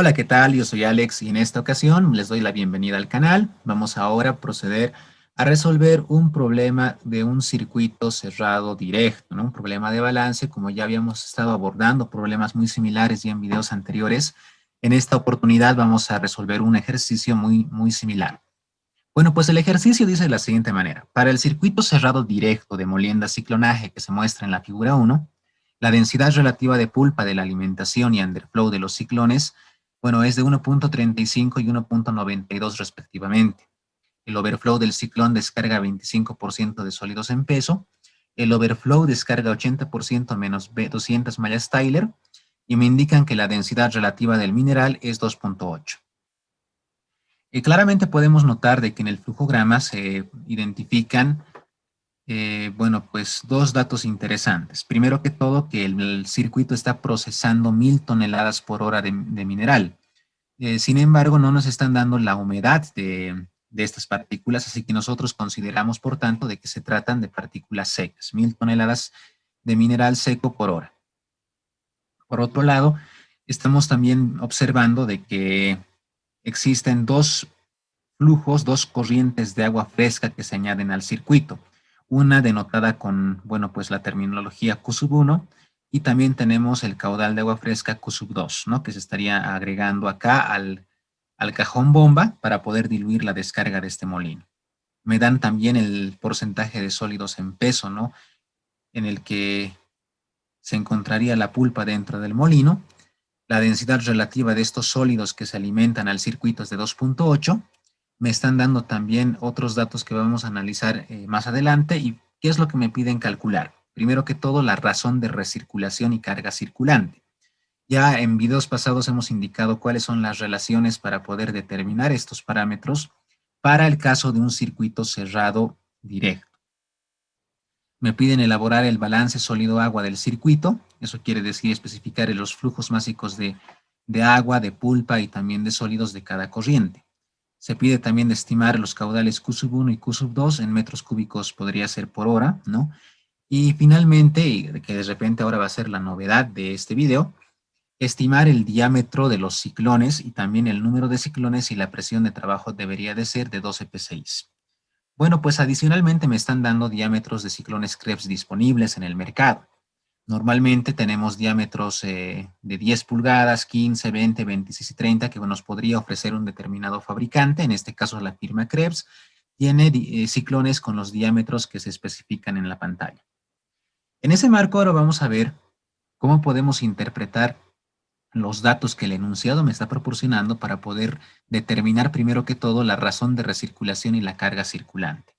Hola, ¿qué tal? Yo soy Alex y en esta ocasión les doy la bienvenida al canal. Vamos ahora a proceder a resolver un problema de un circuito cerrado directo, ¿no? Un problema de balance, como ya habíamos estado abordando problemas muy similares ya en videos anteriores. En esta oportunidad vamos a resolver un ejercicio muy similar. Bueno, pues el ejercicio dice de la siguiente manera. Para el circuito cerrado directo de molienda-ciclonaje que se muestra en la figura 1, la densidad relativa de pulpa de la alimentación y underflow de los ciclones, bueno, es de 1.35 y 1.92 respectivamente. El overflow del ciclón descarga 25% de sólidos en peso. El overflow descarga 80% menos 200 mallas Tyler y me indican que la densidad relativa del mineral es 2.8. Claramente podemos notar de que en el flujograma se identifican, bueno, pues dos datos interesantes. Primero que todo, que el circuito está procesando 1000 toneladas por hora de mineral. Sin embargo, no nos están dando la humedad de estas partículas, así que nosotros consideramos, por tanto, de que se tratan de partículas secas, 1000 toneladas de mineral seco por hora. Por otro lado, estamos también observando de que existen dos flujos, dos corrientes de agua fresca que se añaden al circuito. Una denotada con, bueno, pues la terminología Q sub 1 y también tenemos el caudal de agua fresca Q sub 2, ¿no? Que se estaría agregando acá al cajón bomba para poder diluir la descarga de este molino. Me dan también el porcentaje de sólidos en peso, ¿no? En el que se encontraría la pulpa dentro del molino. La densidad relativa de estos sólidos que se alimentan al circuito es de 2.8. Me están dando también otros datos que vamos a analizar más adelante y qué es lo que me piden calcular. Primero que todo, la razón de recirculación y carga circulante. Ya en videos pasados hemos indicado cuáles son las relaciones para poder determinar estos parámetros para el caso de un circuito cerrado directo. Me piden elaborar el balance sólido-agua del circuito. Eso quiere decir especificar los flujos másicos de agua, de pulpa y también de sólidos de cada corriente. Se pide también estimar los caudales Q sub 1 y Q sub 2 en metros cúbicos, podría ser por hora, ¿no? Y finalmente, y que de repente ahora va a ser la novedad de este video, estimar el diámetro de los ciclones y también el número de ciclones y la presión de trabajo debería de ser de 12 P6. Bueno, pues adicionalmente me están dando diámetros de ciclones Krebs disponibles en el mercado. Normalmente tenemos diámetros de 10 pulgadas, 15, 20, 26 y 30 que nos podría ofrecer un determinado fabricante, en este caso la firma Krebs, tiene ciclones con los diámetros que se especifican en la pantalla. En ese marco ahora vamos a ver cómo podemos interpretar los datos que el enunciado me está proporcionando para poder determinar primero que todo la razón de recirculación y la carga circulante.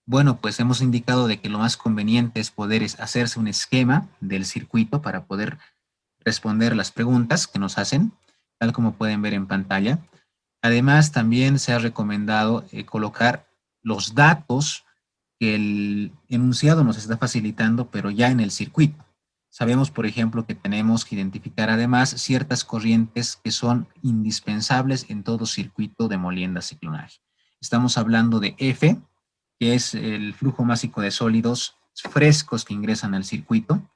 Bueno, pues hemos indicado de que lo más conveniente es poder hacerse un esquema del circuito para poder responder las preguntas que nos hacen, tal como pueden ver en pantalla. Además, también se ha recomendado colocar los datos que el enunciado nos está facilitando, pero ya en el circuito. Sabemos, por ejemplo, que tenemos que identificar además ciertas corrientes que son indispensables en todo circuito de molienda-ciclonaje. Estamos hablando de F, que es el flujo másico de sólidos frescos que ingresan al circuito,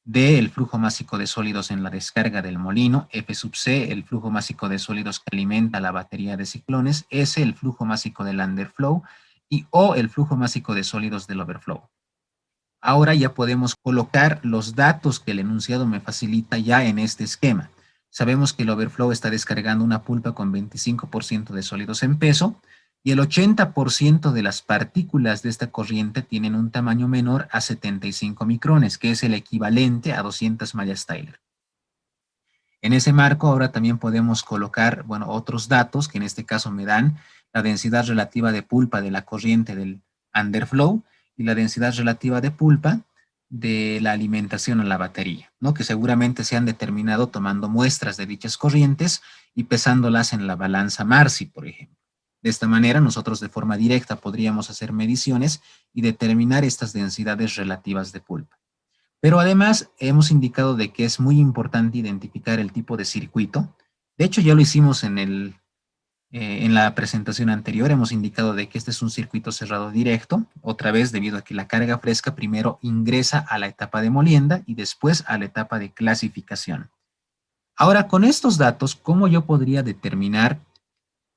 D, el flujo másico de sólidos en la descarga del molino, F sub C, el flujo másico de sólidos que alimenta la batería de ciclones, S, el flujo másico del underflow y O, el flujo másico de sólidos del overflow. Ahora ya podemos colocar los datos que el enunciado me facilita ya en este esquema. Sabemos que el overflow está descargando una pulpa con 25% de sólidos en peso y el 80% de las partículas de esta corriente tienen un tamaño menor a 75 micrones, que es el equivalente a 200 mallas Tyler. En ese marco ahora también podemos colocar, bueno, otros datos que en este caso me dan la densidad relativa de pulpa de la corriente del underflow y la densidad relativa de pulpa de la alimentación a la batería, ¿no? Que seguramente se han determinado tomando muestras de dichas corrientes y pesándolas en la balanza Marcy, por ejemplo. De esta manera, nosotros de forma directa podríamos hacer mediciones y determinar estas densidades relativas de pulpa. Pero además hemos indicado de que es muy importante identificar el tipo de circuito. De hecho, ya lo hicimos en la presentación anterior. Hemos indicado de que este es un circuito cerrado directo, otra vez debido a que la carga fresca primero ingresa a la etapa de molienda y después a la etapa de clasificación. Ahora, con estos datos, ¿cómo yo podría determinar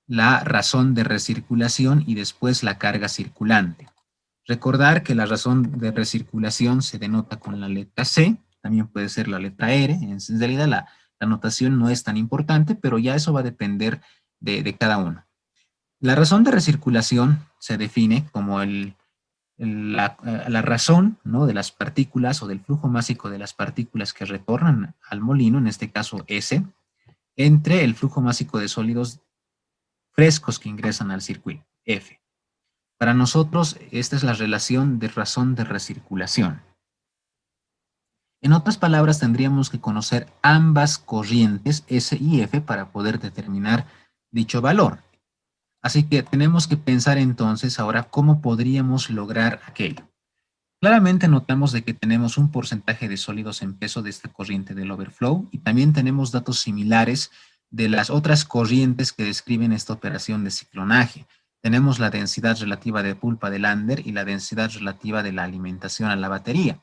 la razón de recirculación y después la carga circulante? Recordar que la razón de recirculación se denota con la letra C, también puede ser la letra R. En realidad la notación no es tan importante, pero ya eso va a depender de cada uno. La razón de recirculación se define como la razón, ¿no?, de las partículas o del flujo másico de las partículas que retornan al molino, en este caso S, entre el flujo másico de sólidos frescos que ingresan al circuito, F. Para nosotros, esta es la relación de razón de recirculación. En otras palabras, tendríamos que conocer ambas corrientes, S y F, para poder determinar dicho valor. Así que tenemos que pensar entonces ahora cómo podríamos lograr aquello. Claramente notamos de que tenemos un porcentaje de sólidos en peso de esta corriente del overflow y también tenemos datos similares de las otras corrientes que describen esta operación de ciclonaje. Tenemos la densidad relativa de pulpa de Lander y la densidad relativa de la alimentación a la batería.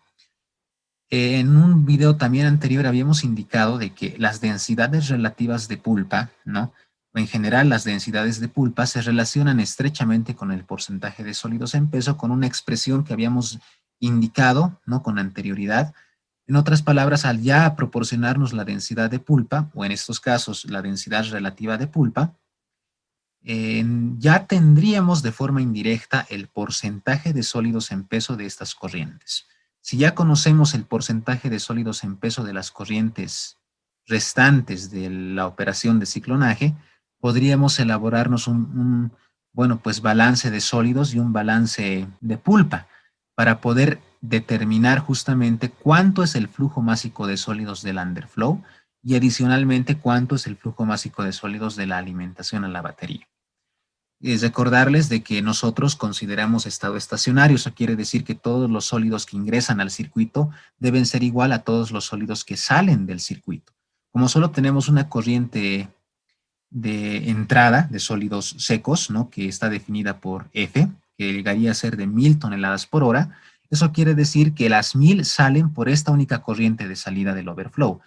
En un video también anterior habíamos indicado de que las densidades relativas de pulpa, ¿no?, o en general las densidades de pulpa se relacionan estrechamente con el porcentaje de sólidos en peso con una expresión que habíamos indicado, ¿no?, con anterioridad. En otras palabras, al ya proporcionarnos la densidad de pulpa, o en estos casos la densidad relativa de pulpa, ya tendríamos de forma indirecta el porcentaje de sólidos en peso de estas corrientes. Si ya conocemos el porcentaje de sólidos en peso de las corrientes restantes de la operación de ciclonaje, podríamos elaborarnos bueno, pues balance de sólidos y un balance de pulpa para poder determinar justamente cuánto es el flujo másico de sólidos del underflow y adicionalmente cuánto es el flujo másico de sólidos de la alimentación a la batería. Es recordarles de que nosotros consideramos estado estacionario. Eso quiere decir que todos los sólidos que ingresan al circuito deben ser igual a todos los sólidos que salen del circuito. Como solo tenemos una corriente de entrada de sólidos secos, ¿no?, que está definida por F, que llegaría a ser de 1000 toneladas por hora, eso quiere decir que las 1000 salen por esta única corriente de salida del overflow.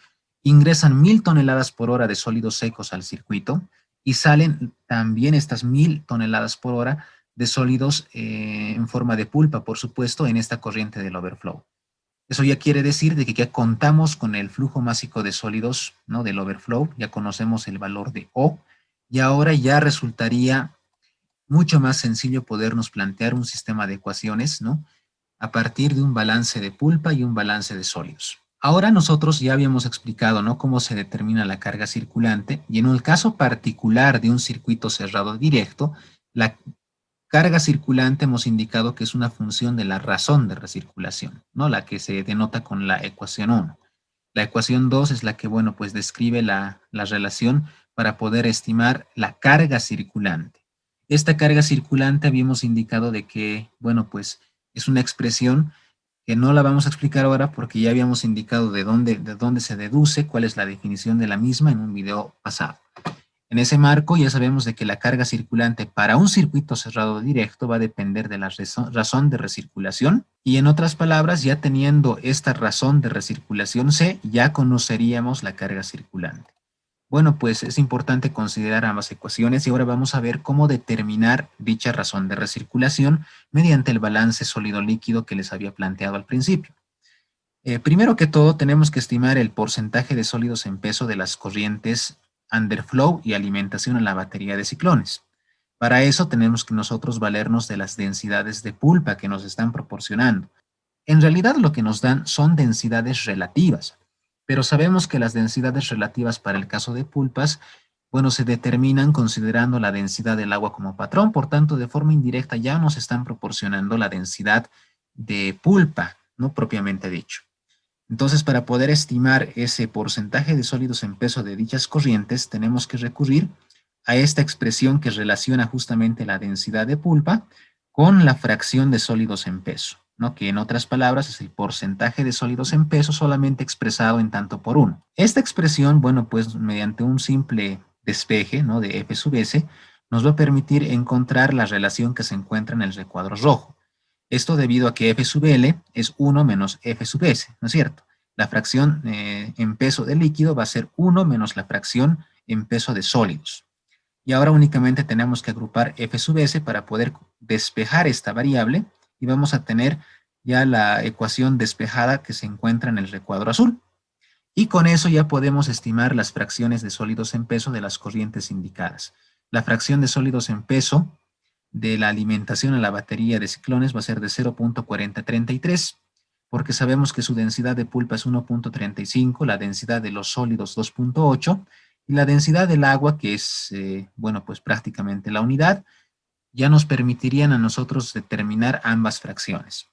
Ingresan 1000 toneladas por hora de sólidos secos al circuito y salen también estas 1000 toneladas por hora de sólidos en forma de pulpa, por supuesto, en esta corriente del overflow. Eso ya quiere decir de que ya contamos con el flujo másico de sólidos, ¿no?, del overflow, ya conocemos el valor de O, y ahora ya resultaría mucho más sencillo podernos plantear un sistema de ecuaciones, ¿no?, a partir de un balance de pulpa y un balance de sólidos. Ahora nosotros ya habíamos explicado, ¿no?, cómo se determina la carga circulante, y en el caso particular de un circuito cerrado directo, la carga circulante hemos indicado que es una función de la razón de recirculación, ¿no?, la que se denota con la ecuación 1. La ecuación 2 es la que, bueno, pues describe la relación para poder estimar la carga circulante. Esta carga circulante habíamos indicado de que, bueno, pues es una expresión que no la vamos a explicar ahora porque ya habíamos indicado de dónde se deduce, cuál es la definición de la misma en un video pasado. En ese marco ya sabemos de que la carga circulante para un circuito cerrado directo va a depender de la razón de recirculación y en otras palabras, ya teniendo esta razón de recirculación C, ya conoceríamos la carga circulante. Bueno, pues es importante considerar ambas ecuaciones y ahora vamos a ver cómo determinar dicha razón de recirculación mediante el balance sólido-líquido que les había planteado al principio. Primero que todo, tenemos que estimar el porcentaje de sólidos en peso de las corrientes underflow y alimentación a la batería de ciclones. Para eso tenemos que nosotros valernos de las densidades de pulpa que nos están proporcionando. En realidad lo que nos dan son densidades relativas, pero sabemos que las densidades relativas para el caso de pulpas, bueno, se determinan considerando la densidad del agua como patrón, por tanto, de forma indirecta ya nos están proporcionando la densidad de pulpa, no propiamente dicho. Entonces, para poder estimar ese porcentaje de sólidos en peso de dichas corrientes, tenemos que recurrir a esta expresión que relaciona justamente la densidad de pulpa con la fracción de sólidos en peso, ¿no?, que en otras palabras es el porcentaje de sólidos en peso solamente expresado en tanto por uno. Esta expresión, bueno, pues mediante un simple despeje, ¿no?, de F sub S, nos va a permitir encontrar la relación que se encuentra en el recuadro rojo. Esto debido a que F sub L es 1 menos F sub S, ¿no es cierto? La fracción en peso de líquido va a ser 1 menos la fracción en peso de sólidos. Y ahora únicamente tenemos que agrupar F sub S para poder despejar esta variable y vamos a tener ya la ecuación despejada que se encuentra en el recuadro azul. Y con eso ya podemos estimar las fracciones de sólidos en peso de las corrientes indicadas. La fracción de sólidos en peso de la alimentación a la batería de ciclones va a ser de 0.4033, porque sabemos que su densidad de pulpa es 1.35, la densidad de los sólidos 2.8, y la densidad del agua, que es, bueno, pues prácticamente la unidad, ya nos permitirían a nosotros determinar ambas fracciones.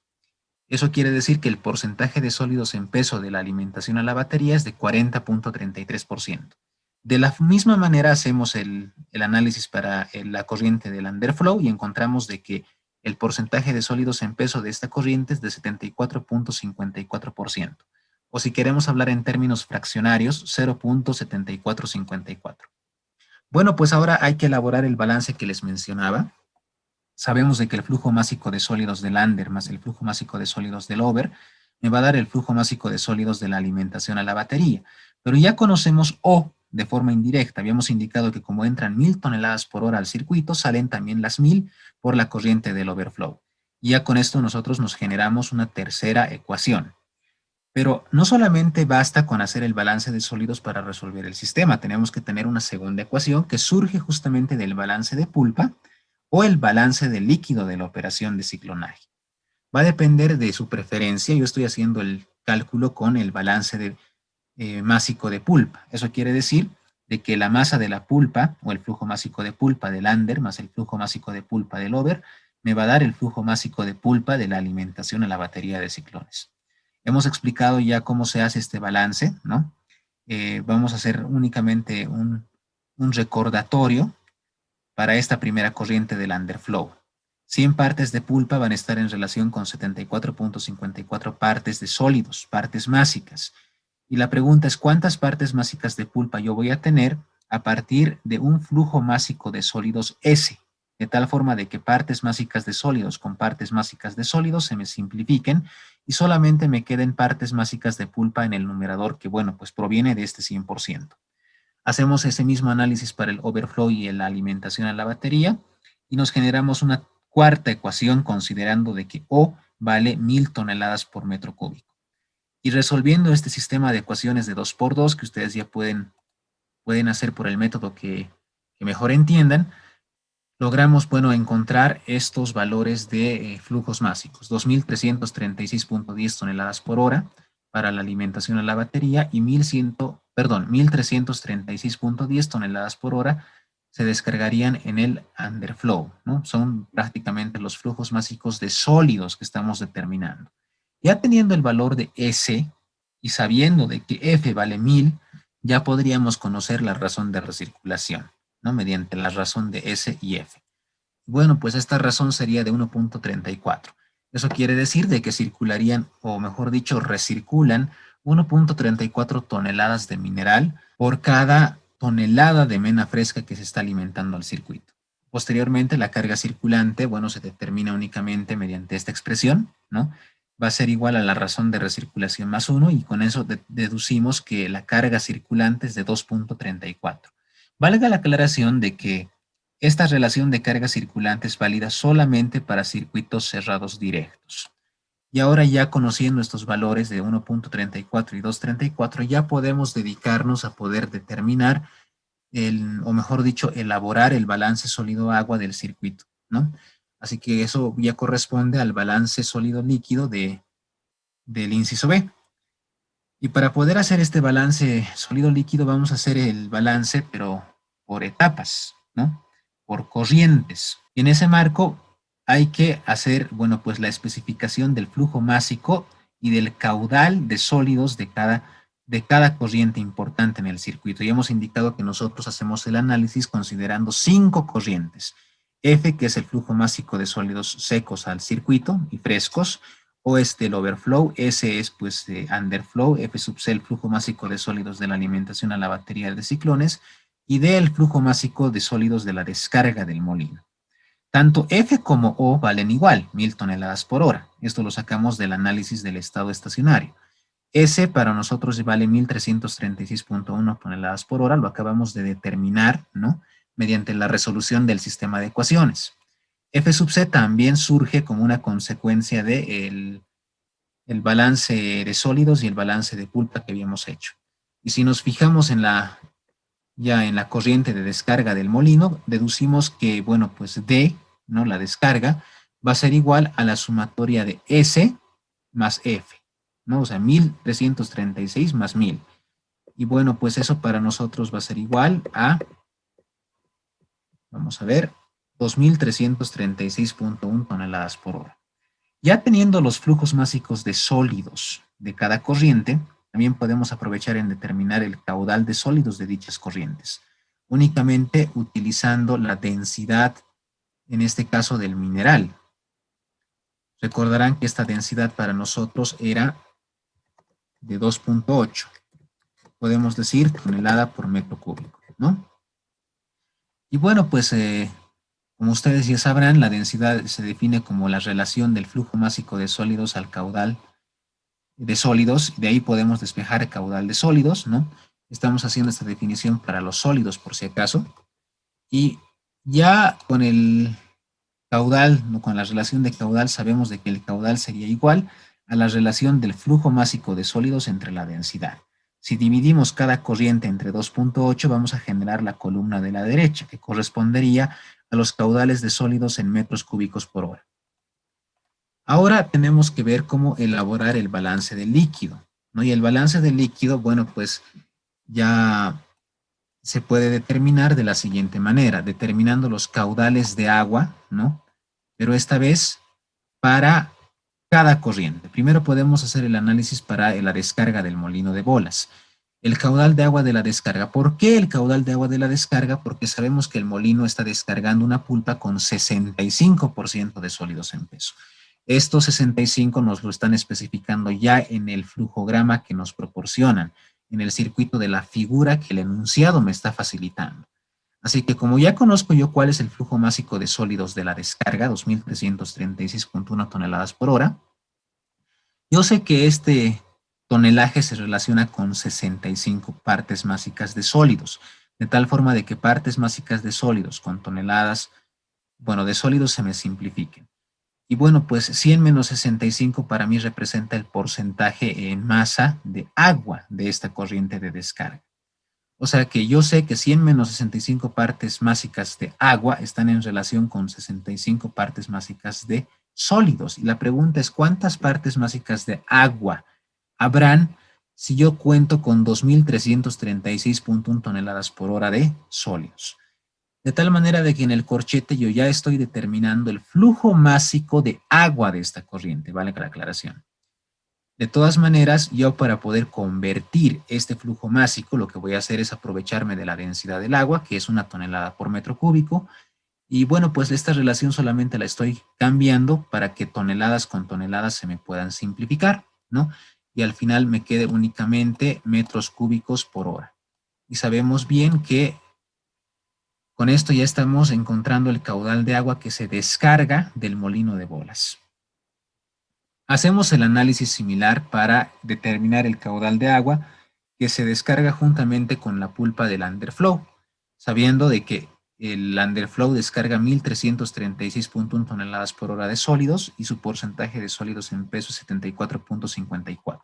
Eso quiere decir que el porcentaje de sólidos en peso de la alimentación a la batería es de 40.33%. De la misma manera hacemos el análisis para la corriente del underflow y encontramos de que el porcentaje de sólidos en peso de esta corriente es de 74.54%. O si queremos hablar en términos fraccionarios, 0.7454. Bueno, pues ahora hay que elaborar el balance que les mencionaba. Sabemos de que el flujo másico de sólidos del under más el flujo másico de sólidos del over me va a dar el flujo másico de sólidos de la alimentación a la batería. Pero ya conocemos O de forma indirecta. Habíamos indicado que como entran 1000 toneladas por hora al circuito, salen también las 1000 por la corriente del overflow. Y ya con esto nosotros nos generamos una tercera ecuación. Pero no solamente basta con hacer el balance de sólidos para resolver el sistema. Tenemos que tener una segunda ecuación que surge justamente del balance de pulpa o el balance de líquido de la operación de ciclonaje. Va a depender de su preferencia. Yo estoy haciendo el cálculo con el balance másico de pulpa. Eso quiere decir de que la masa de la pulpa o el flujo másico de pulpa del under más el flujo másico de pulpa del over me va a dar el flujo másico de pulpa de la alimentación a la batería de ciclones. Hemos explicado ya cómo se hace este balance, ¿no? Vamos a hacer únicamente un recordatorio para esta primera corriente del underflow. 100 partes de pulpa van a estar en relación con 74.54 partes de sólidos, partes másicas. Y la pregunta es, ¿cuántas partes másicas de pulpa yo voy a tener a partir de un flujo másico de sólidos S? De tal forma de que partes másicas de sólidos con partes másicas de sólidos se me simplifiquen y solamente me queden partes másicas de pulpa en el numerador que, bueno, pues proviene de este 100%. Hacemos ese mismo análisis para el overflow y la alimentación a la batería y nos generamos una cuarta ecuación considerando de que O vale 1000 toneladas por metro cúbico. Y resolviendo este sistema de ecuaciones de 2×2 que ustedes ya pueden hacer por el método que mejor entiendan, logramos, bueno, encontrar estos valores de flujos másicos. 2336.10 toneladas por hora para la alimentación a la batería y 1336.10 toneladas por hora se descargarían en el underflow, ¿no? Son prácticamente los flujos másicos de sólidos que estamos determinando. Ya teniendo el valor de S y sabiendo de que F vale 1000, ya podríamos conocer la razón de recirculación, ¿no? Mediante la razón de S y F. Bueno, pues esta razón sería de 1.34. Eso quiere decir de que circularían, o mejor dicho, recirculan 1.34 toneladas de mineral por cada tonelada de mena fresca que se está alimentando al circuito. Posteriormente, la carga circulante, bueno, se determina únicamente mediante esta expresión, ¿no? Va a ser igual a la razón de recirculación más 1 y con eso deducimos que la carga circulante es de 2.34. Valga la aclaración de que esta relación de carga circulante es válida solamente para circuitos cerrados directos. Y ahora ya conociendo estos valores de 1.34 y 2.34, ya podemos dedicarnos a poder determinar, o mejor dicho, elaborar el balance sólido-agua del circuito, ¿no? Así que eso ya corresponde al balance sólido-líquido del inciso B. Y para poder hacer este balance sólido-líquido vamos a hacer el balance, pero por etapas, ¿no? Por corrientes. Y en ese marco hay que hacer, bueno, pues la especificación del flujo másico y del caudal de sólidos de cada corriente importante en el circuito. Y hemos indicado que nosotros hacemos el análisis considerando 5 corrientes. F, que es el flujo másico de sólidos secos al circuito y frescos. O es del overflow, S es pues de underflow, F sub C el flujo másico de sólidos de la alimentación a la batería de ciclones y D el flujo másico de sólidos de la descarga del molino. Tanto F como O valen igual, 1000 toneladas por hora. Esto lo sacamos del análisis del estado estacionario. S para nosotros vale 1336.1 toneladas por hora, lo acabamos de determinar, ¿no? Mediante la resolución del sistema de ecuaciones. F sub C también surge como una consecuencia de el balance de sólidos y el balance de pulpa que habíamos hecho. Y si nos fijamos en ya en la corriente de descarga del molino, deducimos que, bueno, pues D, ¿no? La descarga, va a ser igual a la sumatoria de S más F, ¿no? O sea, 1336 más 1000. Y bueno, pues eso para nosotros va a ser igual a, vamos a ver, 2336.1 toneladas por hora. Ya teniendo los flujos másicos de sólidos de cada corriente, también podemos aprovechar en determinar el caudal de sólidos de dichas corrientes, únicamente utilizando la densidad, en este caso del mineral. Recordarán que esta densidad para nosotros era de 2.8. Podemos decir tonelada por metro cúbico, ¿no? Y bueno, pues como ustedes ya sabrán, la densidad se define como la relación del flujo másico de sólidos al caudal de sólidos, de ahí podemos despejar el caudal de sólidos, ¿no? Estamos haciendo esta definición para los sólidos por si acaso. Y ya con el caudal, ¿no? Con la relación de caudal, sabemos de que el caudal sería igual a la relación del flujo másico de sólidos entre la densidad. Si dividimos cada corriente entre 2.8, vamos a generar la columna de la derecha, que correspondería a los caudales de sólidos en metros cúbicos por hora. Ahora tenemos que ver cómo elaborar el balance del líquido, ¿no? Y el balance del líquido, bueno, pues ya se puede determinar de la siguiente manera, determinando los caudales de agua, ¿no? Pero esta vez para cada corriente. Primero podemos hacer el análisis para la descarga del molino de bolas. El caudal de agua de la descarga. ¿Por qué el caudal de agua de la descarga? Porque sabemos que el molino está descargando una pulpa con 65% de sólidos en peso. Estos 65 nos lo están especificando ya en el flujograma que nos proporcionan, en el circuito de la figura que el enunciado me está facilitando. Así que como ya conozco yo cuál es el flujo másico de sólidos de la descarga, 2336.1 toneladas por hora, yo sé que este tonelaje se relaciona con 65 partes másicas de sólidos, de tal forma de que partes másicas de sólidos con toneladas, bueno, de sólidos se me simplifiquen. Y bueno, pues 100 menos 65 para mí representa el porcentaje en masa de agua de esta corriente de descarga. O sea que yo sé que 100 menos 65 partes másicas de agua están en relación con 65 partes másicas de sólidos. Y la pregunta es, ¿cuántas partes másicas de agua habrán si yo cuento con 2.336.1 toneladas por hora de sólidos? De tal manera de que en el corchete yo ya estoy determinando el flujo másico de agua de esta corriente, vale la aclaración. De todas maneras, yo para poder convertir este flujo másico, lo que voy a hacer es aprovecharme de la densidad del agua, que es 1 tonelada por metro cúbico, y bueno, pues esta relación solamente la estoy cambiando para que toneladas con toneladas se me puedan simplificar, ¿no? Y al final me quede únicamente metros cúbicos por hora. Y sabemos bien que con esto ya estamos encontrando el caudal de agua que se descarga del molino de bolas. Hacemos el análisis similar para determinar el caudal de agua que se descarga juntamente con la pulpa del underflow, sabiendo de que el underflow descarga 1.336.1 toneladas por hora de sólidos y su porcentaje de sólidos en peso es 74.54.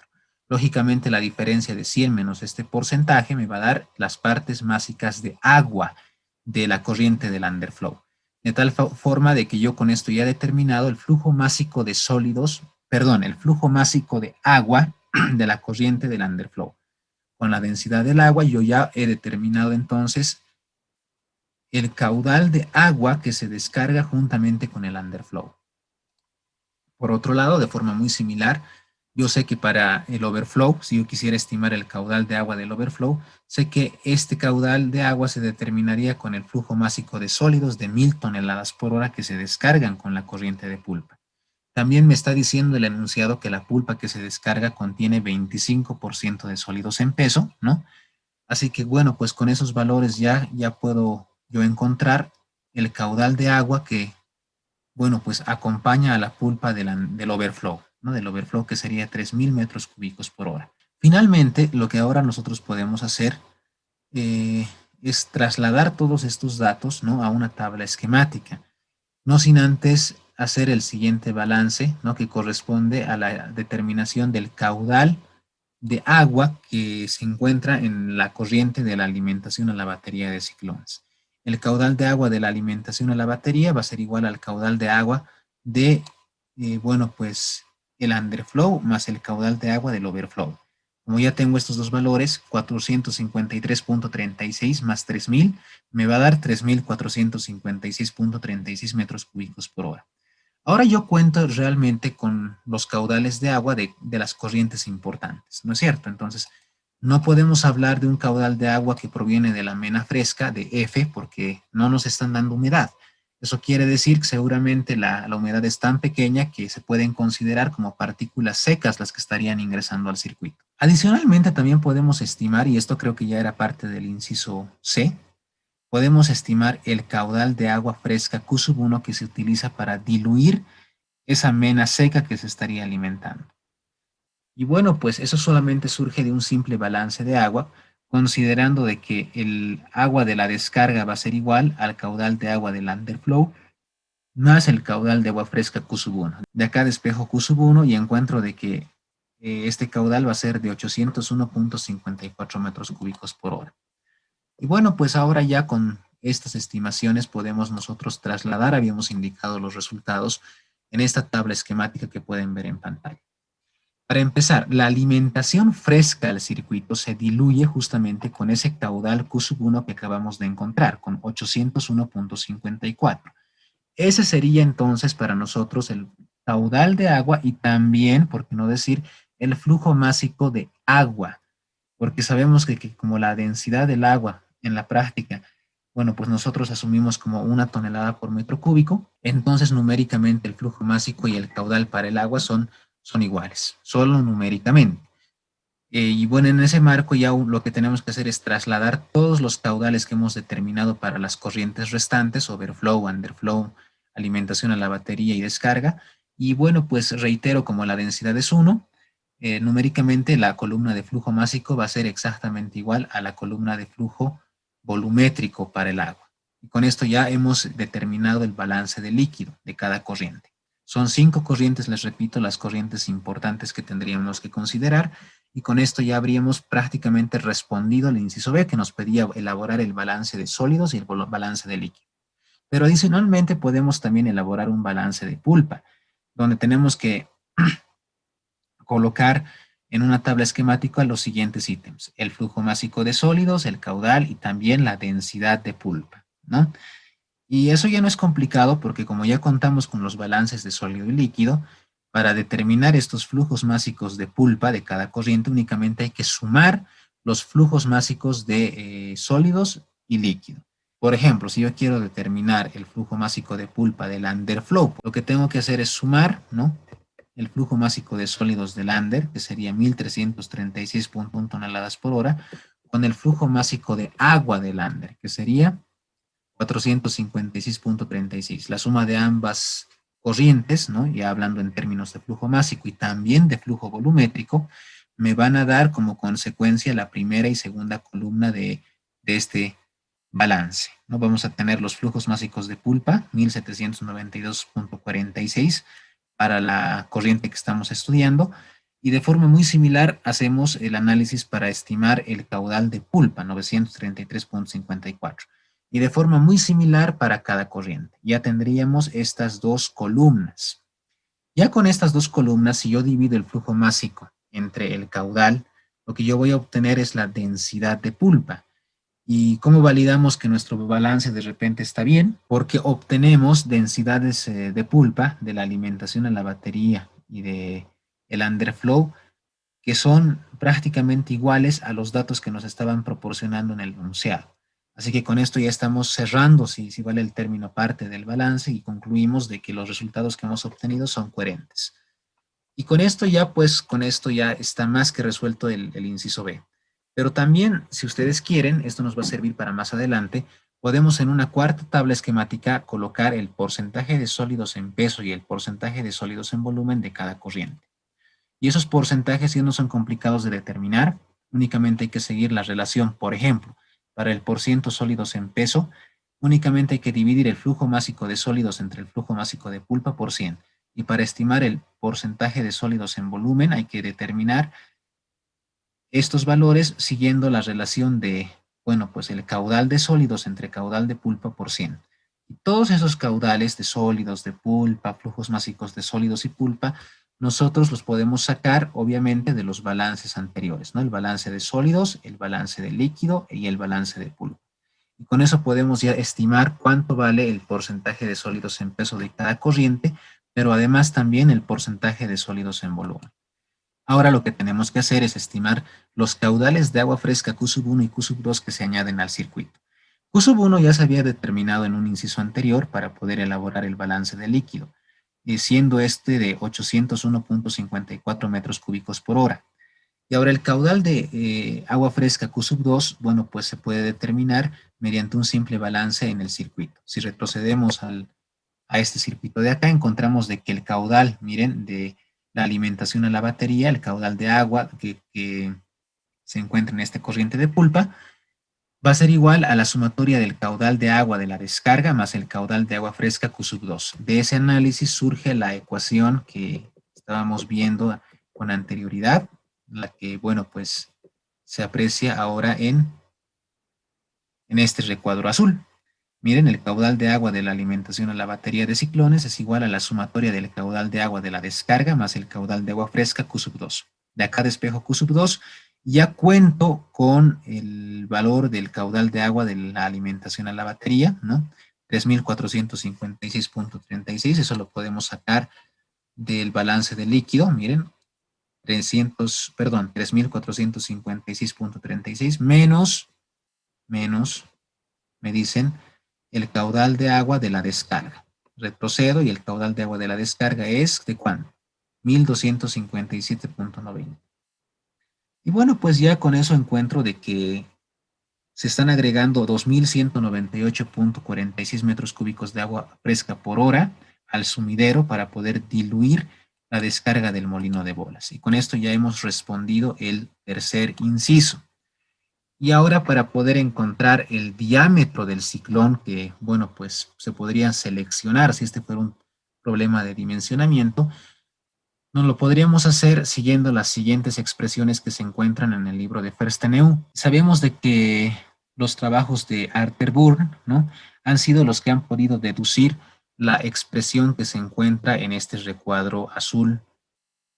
Lógicamente la diferencia de 100 menos este porcentaje me va a dar las partes másicas de agua de la corriente del underflow. De tal forma de que yo con esto ya he determinado el flujo másico de sólidos, perdón, el flujo másico de agua de la corriente del underflow. Con la densidad del agua yo ya he determinado entonces el caudal de agua que se descarga juntamente con el underflow. Por otro lado, de forma muy similar, yo sé que para el overflow, si yo quisiera estimar el caudal de agua del overflow, sé que este caudal de agua se determinaría con el flujo másico de sólidos de 1.000 toneladas por hora que se descargan con la corriente de pulpa. También me está diciendo el enunciado que la pulpa que se descarga contiene 25% de sólidos en peso, ¿no? Así que bueno, pues con esos valores ya puedo yo encontrar el caudal de agua que, bueno, pues acompaña a la pulpa del overflow, ¿no? Del overflow que sería 3.000 metros cúbicos por hora. Finalmente, lo que ahora nosotros podemos hacer eh, es trasladar todos estos datos, ¿no?, a una tabla esquemática, no sin antes hacer el siguiente balance, ¿no?, que corresponde a la determinación del caudal de agua que se encuentra en la corriente de la alimentación a la batería de ciclones. El caudal de agua de la alimentación a la batería va a ser igual al caudal de agua de, bueno, pues el underflow más el caudal de agua del overflow. Como ya tengo estos dos valores, 453.36 más 3000 me va a dar 3456.36 metros cúbicos por hora. Ahora yo cuento realmente con los caudales de agua de las corrientes importantes, ¿no es cierto? Entonces, no podemos hablar de un caudal de agua que proviene de la mena fresca, de F, porque no nos están dando humedad. Eso quiere decir que seguramente la humedad es tan pequeña que se pueden considerar como partículas secas las que estarían ingresando al circuito. Adicionalmente, también podemos estimar, y esto creo que ya era parte del inciso C, podemos estimar el caudal de agua fresca Q1 que se utiliza para diluir esa mena seca que se estaría alimentando. Y bueno, pues eso solamente surge de un simple balance de agua, considerando de que el agua de la descarga va a ser igual al caudal de agua del underflow, más el caudal de agua fresca Q1. De acá despejo Q1 y encuentro de que este caudal va a ser de 801.54 metros cúbicos por hora. Y bueno, pues ahora ya con estas estimaciones podemos nosotros trasladar, habíamos indicado los resultados en esta tabla esquemática que pueden ver en pantalla. Para empezar, la alimentación fresca al circuito se diluye justamente con ese caudal Q1 que acabamos de encontrar, con 801.54. Ese sería entonces para nosotros el caudal de agua y también, por qué no decir, el flujo másico de agua, porque sabemos que como la densidad del agua en la práctica, bueno, pues nosotros asumimos como 1 tonelada por metro cúbico, entonces numéricamente el flujo másico y el caudal para el agua son iguales, solo numéricamente. Y bueno, en ese marco ya lo que tenemos que hacer es trasladar todos los caudales que hemos determinado para las corrientes restantes, overflow, underflow, alimentación a la batería y descarga. Y bueno, pues reitero, como la densidad es 1, numéricamente la columna de flujo másico va a ser exactamente igual a la columna de flujo volumétrico para el agua. Y con esto ya hemos determinado el balance de líquido de cada corriente. Son 5 corrientes, les repito, las corrientes importantes que tendríamos que considerar, y con esto ya habríamos prácticamente respondido al inciso B, que nos pedía elaborar el balance de sólidos y el balance de líquido. Pero adicionalmente podemos también elaborar un balance de pulpa, donde tenemos que colocar en una tabla esquemática los siguientes ítems: el flujo másico de sólidos, el caudal y también la densidad de pulpa, ¿no? Y eso ya no es complicado porque como ya contamos con los balances de sólido y líquido, para determinar estos flujos másicos de pulpa de cada corriente únicamente hay que sumar los flujos másicos de sólidos y líquido. Por ejemplo, si yo quiero determinar el flujo másico de pulpa del underflow, lo que tengo que hacer es sumar, ¿no?, el flujo másico de sólidos del under, que sería 1336.1 toneladas por hora, con el flujo másico de agua del under, que sería 456.36. La suma de ambas corrientes, ¿no?, ya hablando en términos de flujo másico y también de flujo volumétrico, me van a dar como consecuencia la primera y segunda columna de este balance, ¿no? Vamos a tener los flujos másicos de pulpa, 1792.46 para la corriente que estamos estudiando, y de forma muy similar hacemos el análisis para estimar el caudal de pulpa, 933.54. Y de forma muy similar para cada corriente. Ya tendríamos estas dos columnas. Ya con estas dos columnas, si yo divido el flujo másico entre el caudal, lo que yo voy a obtener es la densidad de pulpa. ¿Y cómo validamos que nuestro balance de repente está bien? Porque obtenemos densidades de pulpa de la alimentación a la batería y de el underflow que son prácticamente iguales a los datos que nos estaban proporcionando en el enunciado. Así que con esto ya estamos cerrando, si vale el término, parte del balance, y concluimos de que los resultados que hemos obtenido son coherentes. Y con esto ya, pues, con esto ya está más que resuelto el inciso B. Pero también, si ustedes quieren, esto nos va a servir para más adelante, podemos en una cuarta tabla esquemática colocar el porcentaje de sólidos en peso y el porcentaje de sólidos en volumen de cada corriente. Y esos porcentajes sí no son complicados de determinar, únicamente hay que seguir la relación. Por ejemplo, para el porciento sólidos en peso, únicamente hay que dividir el flujo másico de sólidos entre el flujo másico de pulpa por 100. Y para estimar el porcentaje de sólidos en volumen, hay que determinar estos valores siguiendo la relación de, bueno, pues el caudal de sólidos entre caudal de pulpa por 100. Y todos esos caudales de sólidos, de pulpa, flujos másicos de sólidos y pulpa, nosotros los podemos sacar, obviamente, de los balances anteriores, ¿no? El balance de sólidos, el balance de líquido y el balance de pulpa. Y con eso podemos ya estimar cuánto vale el porcentaje de sólidos en peso de cada corriente, pero además también el porcentaje de sólidos en volumen. Ahora lo que tenemos que hacer es estimar los caudales de agua fresca Q1 y Q2 que se añaden al circuito. Q1 ya se había determinado en un inciso anterior para poder elaborar el balance de líquido, siendo este de 801.54 metros cúbicos por hora. Y ahora el caudal de agua fresca Q2, bueno, pues se puede determinar mediante un simple balance en el circuito. Si retrocedemos a este circuito de acá, encontramos de que el caudal, miren, de la alimentación a la batería, el caudal de agua que se encuentra en este corriente de pulpa, va a ser igual a la sumatoria del caudal de agua de la descarga más el caudal de agua fresca Q2. De ese análisis surge la ecuación que estábamos viendo con anterioridad, la que, bueno, pues se aprecia ahora en este recuadro azul. Miren, el caudal de agua de la alimentación a la batería de ciclones es igual a la sumatoria del caudal de agua de la descarga más el caudal de agua fresca Q2. De acá despejo Q2, ya cuento con el valor del caudal de agua de la alimentación a la batería, ¿no? 3.456.36, eso lo podemos sacar del balance de líquido, miren, 3.456.36 menos, me dicen, el caudal de agua de la descarga. Retrocedo y el caudal de agua de la descarga es ¿de cuánto? 1257.90. Y bueno, pues ya con eso encuentro de que se están agregando 2198.46 metros cúbicos de agua fresca por hora al sumidero para poder diluir la descarga del molino de bolas. Y con esto ya hemos respondido el tercer inciso. Y ahora para poder encontrar el diámetro del ciclón, que bueno, pues se podría seleccionar si este fuera un problema de dimensionamiento, nos lo podríamos hacer siguiendo las siguientes expresiones que se encuentran en el libro de Verstenow. Sabemos de que los trabajos de Arthur Burn, ¿no?, han sido los que han podido deducir la expresión que se encuentra en este recuadro azul,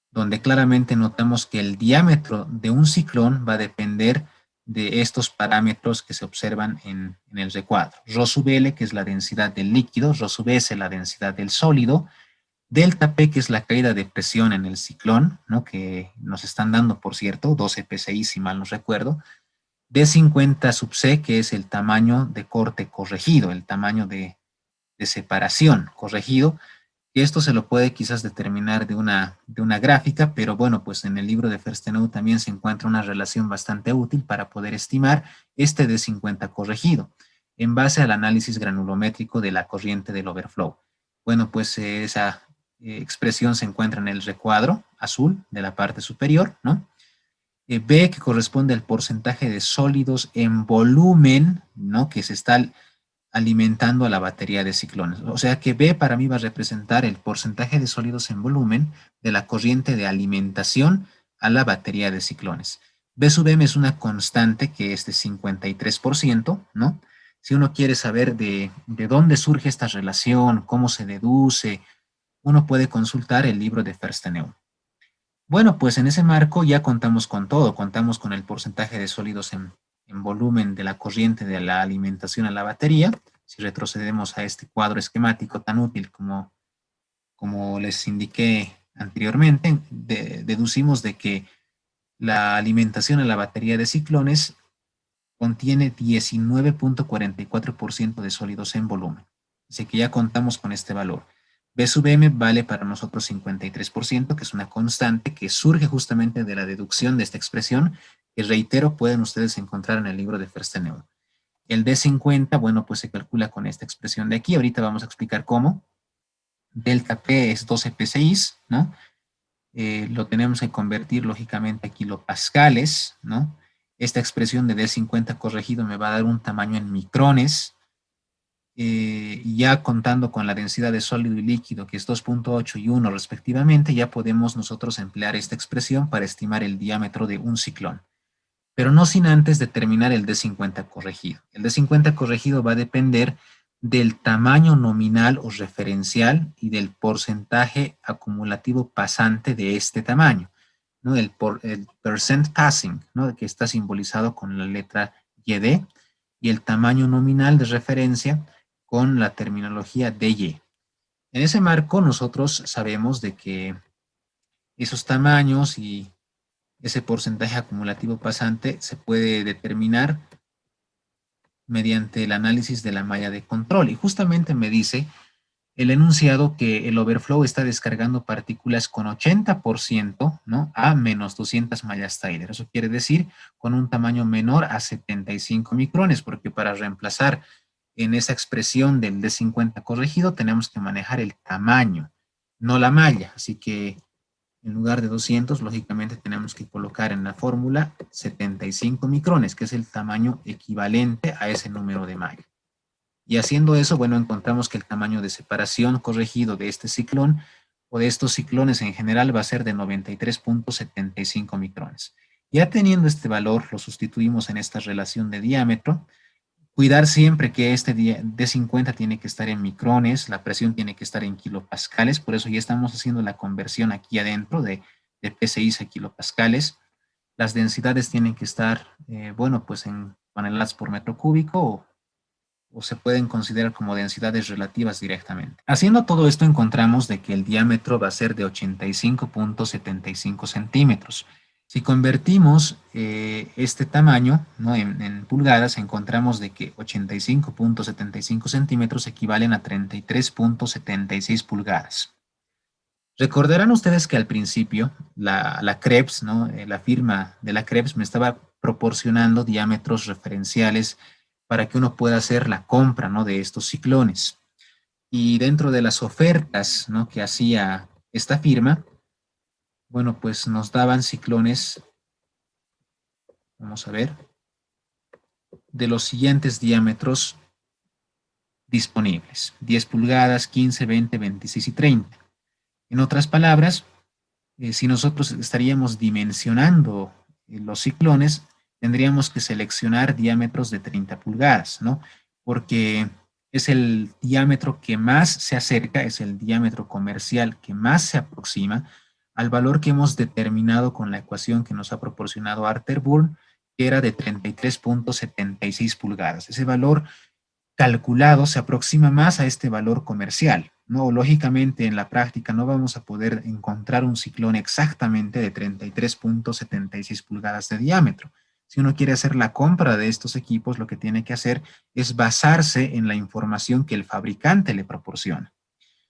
donde claramente notamos que el diámetro de un ciclón va a depender de estos parámetros que se observan en el recuadro. Rho sub L, que es la densidad del líquido, Rho sub S, la densidad del sólido, delta P, que es la caída de presión en el ciclón, ¿no?, que nos están dando, por cierto, 12 psi, si mal no recuerdo, D50 sub C, que es el tamaño de corte corregido, el tamaño de separación corregido, que esto se lo puede quizás determinar de una gráfica, pero bueno, pues en el libro de Verstenow también se encuentra una relación bastante útil para poder estimar este D50 corregido, en base al análisis granulométrico de la corriente del overflow. Bueno, pues esa expresión se encuentra en el recuadro azul de la parte superior, ¿no? B, que corresponde al porcentaje de sólidos en volumen, ¿no?, que se está alimentando a la batería de ciclones. O sea que B para mí va a representar el porcentaje de sólidos en volumen de la corriente de alimentación a la batería de ciclones. B sub M es una constante que es de 53%, ¿no? Si uno quiere saber de dónde surge esta relación, cómo se deduce, uno puede consultar el libro de Verstenow. Bueno, pues en ese marco ya contamos con todo, contamos con el porcentaje de sólidos en volumen de la corriente de la alimentación a la batería. Si retrocedemos a este cuadro esquemático tan útil como les indiqué anteriormente, deducimos de que la alimentación a la batería de ciclones contiene 19.44% de sólidos en volumen. Así que ya contamos con este valor. B sub M vale para nosotros 53%, que es una constante que surge justamente de la deducción de esta expresión, que reitero, pueden ustedes encontrar en el libro de Verstenow. El D50, bueno, pues se calcula con esta expresión de aquí. Ahorita vamos a explicar cómo. Delta P es 12 PSI, ¿no? lo tenemos que convertir lógicamente a kilopascales, ¿no? Esta expresión de D50 corregido me va a dar un tamaño en micrones, ya contando con la densidad de sólido y líquido, que es 2.8 y 1 respectivamente, ya podemos nosotros emplear esta expresión para estimar el diámetro de un ciclón. Pero no sin antes determinar el D50 corregido. El D50 corregido va a depender del tamaño nominal o referencial y del porcentaje acumulativo pasante de este tamaño, ¿no? El percent passing, ¿no? Que está simbolizado con la letra YD, y el tamaño nominal de referencia con la terminología DY. En ese marco nosotros sabemos de que esos tamaños y ese porcentaje acumulativo pasante se puede determinar mediante el análisis de la malla de control. Y justamente me dice el enunciado que el overflow está descargando partículas con 80%, ¿no? A menos 200 mallas Taylor. Eso quiere decir con un tamaño menor a 75 micrones, porque para reemplazar en esa expresión del D50 corregido tenemos que manejar el tamaño, no la malla. Así que en lugar de 200, lógicamente tenemos que colocar en la fórmula 75 micrones, que es el tamaño equivalente a ese número de malla. Y haciendo eso, bueno, encontramos que el tamaño de separación corregido de este ciclón o de estos ciclones en general va a ser de 93.75 micrones. Ya teniendo este valor, lo sustituimos en esta relación de diámetro. Cuidar siempre que este D50 tiene que estar en micrones, la presión tiene que estar en kilopascales, por eso ya estamos haciendo la conversión aquí adentro de PSI a kilopascales. Las densidades tienen que estar, bueno, pues en toneladas por metro cúbico o se pueden considerar como densidades relativas directamente. Haciendo todo esto encontramos de que el diámetro va a ser de 85.75 centímetros. Si convertimos este tamaño, ¿no? en pulgadas, encontramos de que 85.75 centímetros equivalen a 33.76 pulgadas. Recordarán ustedes que al principio la Krebs, ¿no? La firma de la Krebs me estaba proporcionando diámetros referenciales para que uno pueda hacer la compra, ¿no? de estos ciclones. Y dentro de las ofertas, ¿no? que hacía esta firma, bueno, pues nos daban ciclones, vamos a ver, de los siguientes diámetros disponibles: 10 pulgadas, 15, 20, 26 y 30. En otras palabras, si nosotros estaríamos dimensionando los ciclones, tendríamos que seleccionar diámetros de 30 pulgadas, ¿no? Porque es el diámetro que más se acerca, es el diámetro comercial que más se aproxima al valor que hemos determinado con la ecuación que nos ha proporcionado Arthur Burn, que era de 33.76 pulgadas. Ese valor calculado se aproxima más a este valor comercial, ¿no? Lógicamente, en la práctica no vamos a poder encontrar un ciclón exactamente de 33.76 pulgadas de diámetro. Si uno quiere hacer la compra de estos equipos, lo que tiene que hacer es basarse en la información que el fabricante le proporciona,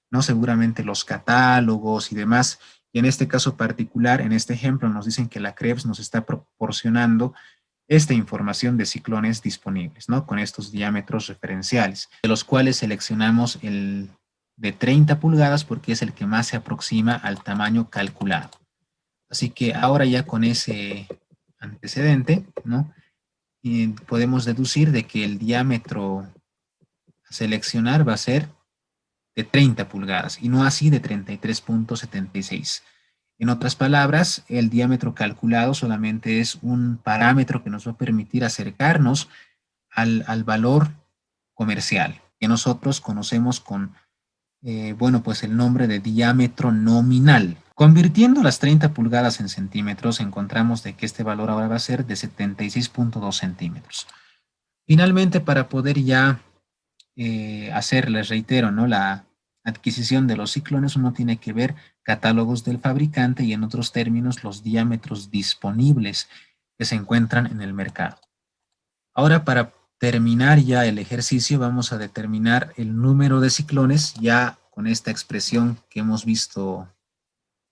¿no? Seguramente los catálogos y demás. Y en este caso particular, en este ejemplo, nos dicen que la Krebs nos está proporcionando esta información de ciclones disponibles, ¿no? Con estos diámetros referenciales, de los cuales seleccionamos el de 30 pulgadas porque es el que más se aproxima al tamaño calculado. Así que ahora ya con ese antecedente, ¿no? Y podemos deducir de que el diámetro a seleccionar va a ser de 30 pulgadas y no así de 33.76. En otras palabras, el diámetro calculado solamente es un parámetro que nos va a permitir acercarnos al valor comercial, que nosotros conocemos con, bueno, pues el nombre de diámetro nominal. Convirtiendo las 30 pulgadas en centímetros, encontramos de que este valor ahora va a ser de 76.2 centímetros. Finalmente, para poder ya hacer, les reitero, ¿no? la adquisición de los ciclones, uno tiene que ver catálogos del fabricante y, en otros términos, los diámetros disponibles que se encuentran en el mercado. Ahora, para terminar ya el ejercicio, vamos a determinar el número de ciclones ya con esta expresión que hemos visto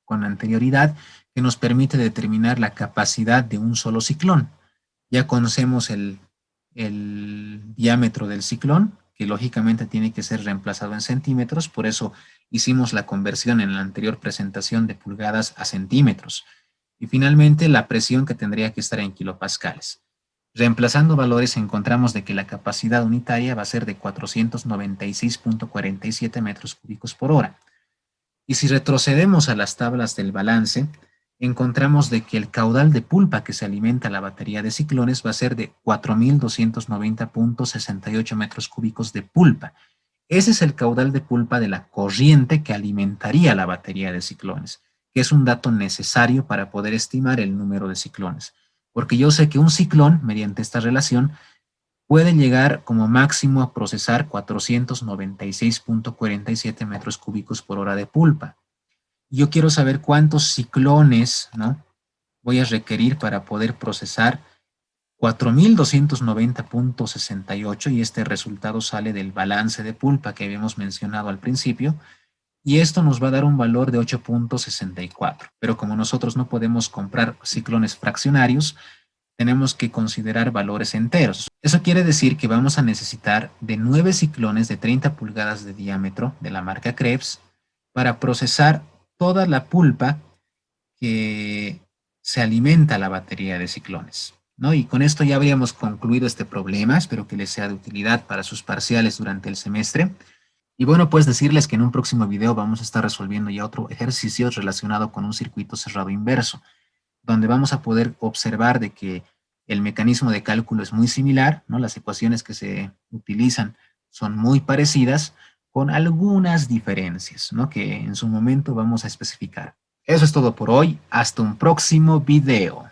con anterioridad, que nos permite determinar la capacidad de un solo ciclón. Ya conocemos el diámetro del ciclón, que lógicamente tiene que ser reemplazado en centímetros, por eso hicimos la conversión en la anterior presentación de pulgadas a centímetros. Y finalmente la presión que tendría que estar en kilopascales. Reemplazando valores encontramos de que la capacidad unitaria va a ser de 496.47 metros cúbicos por hora. Y si retrocedemos a las tablas del balance, encontramos de que el caudal de pulpa que se alimenta a la batería de ciclones va a ser de 4.290.68 metros cúbicos de pulpa. Ese es el caudal de pulpa de la corriente que alimentaría la batería de ciclones, que es un dato necesario para poder estimar el número de ciclones. Porque yo sé que un ciclón, mediante esta relación, puede llegar como máximo a procesar 496.47 metros cúbicos por hora de pulpa. Yo quiero saber cuántos ciclones, ¿no?, voy a requerir para poder procesar 4.290.68 y este resultado sale del balance de pulpa que habíamos mencionado al principio y esto nos va a dar un valor de 8.64. Pero como nosotros no podemos comprar ciclones fraccionarios, tenemos que considerar valores enteros. Eso quiere decir que vamos a necesitar de 9 ciclones de 30 pulgadas de diámetro de la marca Krebs para procesar toda la pulpa que se alimenta la batería de ciclones, ¿no? Y con esto ya habríamos concluido este problema. Espero que les sea de utilidad para sus parciales durante el semestre. Y bueno, pues decirles que en un próximo video vamos a estar resolviendo ya otro ejercicio relacionado con un circuito cerrado inverso, donde vamos a poder observar de que el mecanismo de cálculo es muy similar, ¿no? Las ecuaciones que se utilizan son muy parecidas, con algunas diferencias, ¿no?, que en su momento vamos a especificar. Eso es todo por hoy. Hasta un próximo video.